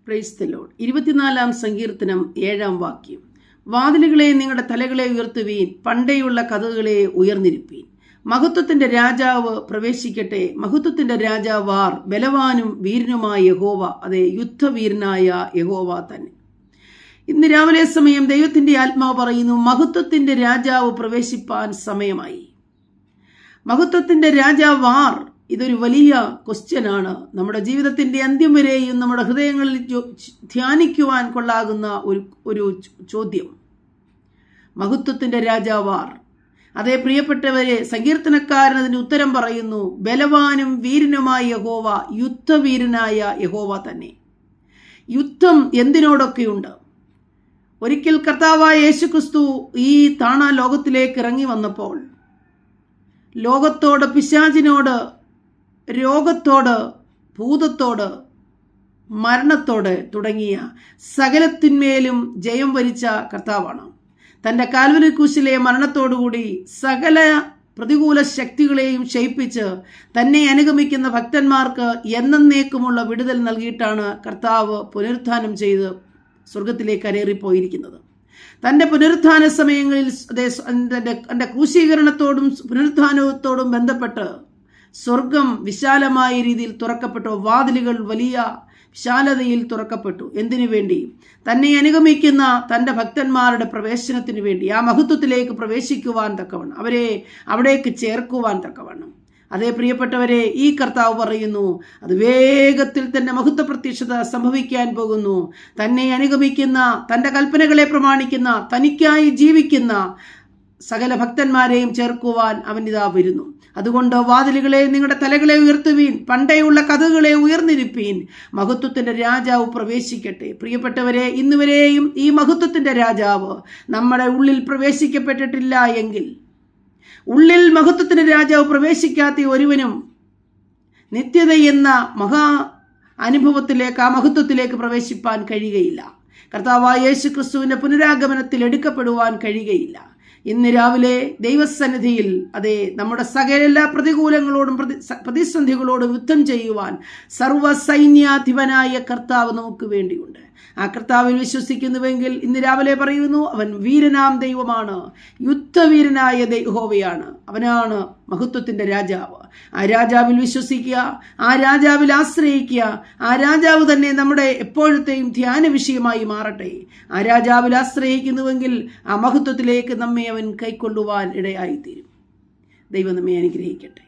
Praise the Lord. 24-ാം സങ്കീർത്തനം 7-ാം വാക്യം. വാതിലുകളെ നിങ്ങളുടെ തലകളെ ഉയർത്തുവീൻ, പണ്ടേയുള്ള കതകുകളെ ഉയർന്നിരിപ്പീൻ. മഹത്വത്തിന്റെ രാജാവ് പ്രവേശിക്കട്ടെ. മഹത്വത്തിന്റെ രാജാവാർ, ബലവാനും വീരനുമായ യഹോവ, അതെ, യുദ്ധവീരനായ യഹോവ തന്നെ. ഇന്ന് രാവിലെ സമയം ദൈവത്തിന്റെ ആത്മാവ് പറയുന്നു, മഹത്വത്തിന്റെ രാജാവ് പ്രവേശിപ്പാൻ സമയമായി. മഹത്വത്തിന്റെ രാജാവാർ, ഇതൊരു വലിയ ക്വസ്റ്റ്യനാണ്. നമ്മുടെ ജീവിതത്തിന്റെ അന്ത്യം വരെയും നമ്മുടെ ഹൃദയങ്ങളിൽ ധ്യാനിക്കുവാൻ കൊള്ളാകുന്ന ഒരു ചോദ്യം. മഹത്വത്തിന്റെ രാജാവാർ, അതേ പ്രിയപ്പെട്ടവരെ, സങ്കീർത്തനക്കാരൻ അതിന് ഉത്തരം പറയുന്നു, ബലവാനും വീരനുമായ യഹോവ, യുദ്ധവീരനായ യഹോവ തന്നെ. യുദ്ധം എന്തിനോടൊക്കെയുണ്ട്? ഒരിക്കൽ കർത്താവായ യേശുക്രിസ്തു ഈ താണ ലോകത്തിലേക്ക് ഇറങ്ങി വന്നപ്പോൾ ലോകത്തോട്, പിശാചിനോട്, രോഗത്തോട്, ഭൂതത്തോട്, മരണത്തോട് തുടങ്ങിയ സകലത്തിന്മേലും ജയം വരിച്ച കർത്താവാണ്. തൻ്റെ കാൽവരി ക്രൂശിലെ മരണത്തോടുകൂടി സകല പ്രതികൂല ശക്തികളെയും ക്ഷയിപ്പിച്ച് തന്നെ അനുഗമിക്കുന്ന ഭക്തന്മാർക്ക് എന്നേക്കുമുള്ള വിടുതൽ നൽകിയിട്ടാണ് കർത്താവ് പുനരുത്ഥാനം ചെയ്ത് സ്വർഗത്തിലേക്ക് കരേറിപ്പോയിരിക്കുന്നത്. തൻ്റെ പുനരുത്ഥാന സമയങ്ങളിൽ തൻ്റെ ക്രൂശീകരണത്തോടും പുനരുത്ഥാനത്തോടും ബന്ധപ്പെട്ട് സ്വർഗം വിശാലമായ രീതിയിൽ തുറക്കപ്പെട്ടു. വാതിലുകൾ വലിയ വിശാലതയിൽ തുറക്കപ്പെട്ടു. എന്തിനു വേണ്ടി? തന്നെ അനുഗമിക്കുന്ന തൻ്റെ ഭക്തന്മാരുടെ പ്രവേശനത്തിന് വേണ്ടി, ആ മഹത്വത്തിലേക്ക് പ്രവേശിക്കുവാൻ തക്കവണ്ണം, അവരെ അവിടേക്ക് ചേർക്കുവാൻ തക്കവണ്ണം. അതേ പ്രിയപ്പെട്ടവരെ, ഈ കർത്താവ് പറയുന്നു, അത് വേഗത്തിൽ തന്നെ മഹത്വ പ്രത്യക്ഷത സംഭവിക്കാൻ പോകുന്നു. തന്നെ അനുഗമിക്കുന്ന, തൻ്റെ കൽപ്പനകളെ പ്രമാണിക്കുന്ന, തനിക്കായി ജീവിക്കുന്ന സകല ഭക്തന്മാരെയും ചേർക്കുവാൻ അവൻ ഇതാ വരുന്നു. അതുകൊണ്ട് വാതിലുകളെ നിങ്ങളുടെ തലകളെ ഉയർത്തുവീൻ, പണ്ടേയുള്ള കതകുകളെ ഉയർന്നിരിപ്പീൻ, മഹത്വത്തിന്റെ രാജാവ് പ്രവേശിക്കട്ടെ. പ്രിയപ്പെട്ടവരെ, ഇന്നുവരെയും ഈ മഹത്വത്തിന്റെ രാജാവ് നമ്മുടെ ഉള്ളിൽ പ്രവേശിക്കപ്പെട്ടിട്ടില്ല എങ്കിൽ, ഉള്ളിൽ മഹത്വത്തിന്റെ രാജാവ് പ്രവേശിക്കാത്ത ഒരുവനും നിത്യത എന്ന മഹാ അനുഭവത്തിലേക്ക്, ആ മഹത്വത്തിലേക്ക് പ്രവേശിപ്പാൻ കഴിയുകയില്ല. കർത്താവായ യേശു ക്രിസ്തുവിന്റെ പുനരാഗമനത്തിൽ എടുക്കപ്പെടുവാൻ കഴിയുകയില്ല. ഇന്ന് രാവിലെ ദൈവസന്നിധിയിൽ, അതെ, നമ്മുടെ സകല പ്രതികൂലങ്ങളോടും പ്രതിസന്ധികളോടും യുദ്ധം ചെയ്യുവാൻ സർവ്വസൈന്യാധിപനായ കർത്താവ് നമുക്ക് വേണ്ടിയുണ്ട്. ആ കർത്താവിൽ വിശ്വസിക്കുന്നുവെങ്കിൽ ഇന്ന് രാവിലെ പറയുന്നു, അവൻ വീരനാം ദൈവമാണ്, യുദ്ധവീരനായ യഹോവയാണ്. അവനാണ് മഹത്വത്തിന്റെ രാജാവ്. ആ രാജാവിൽ വിശ്വസിക്കുക, ആ രാജാവിൽ ആശ്രയിക്കുക. ആ രാജാവ് തന്നെ നമ്മുടെ എപ്പോഴത്തെയും ധ്യാന വിഷയമായി മാറട്ടെ. ആ രാജാവിൽ ആശ്രയിക്കുന്നുവെങ്കിൽ ആ മഹത്വത്തിലേക്ക് നമ്മെ അവൻ കൈക്കൊള്ളുവാൻ ഇടയായിത്തീരും. ദൈവം നമ്മെ അനുഗ്രഹിക്കട്ടെ.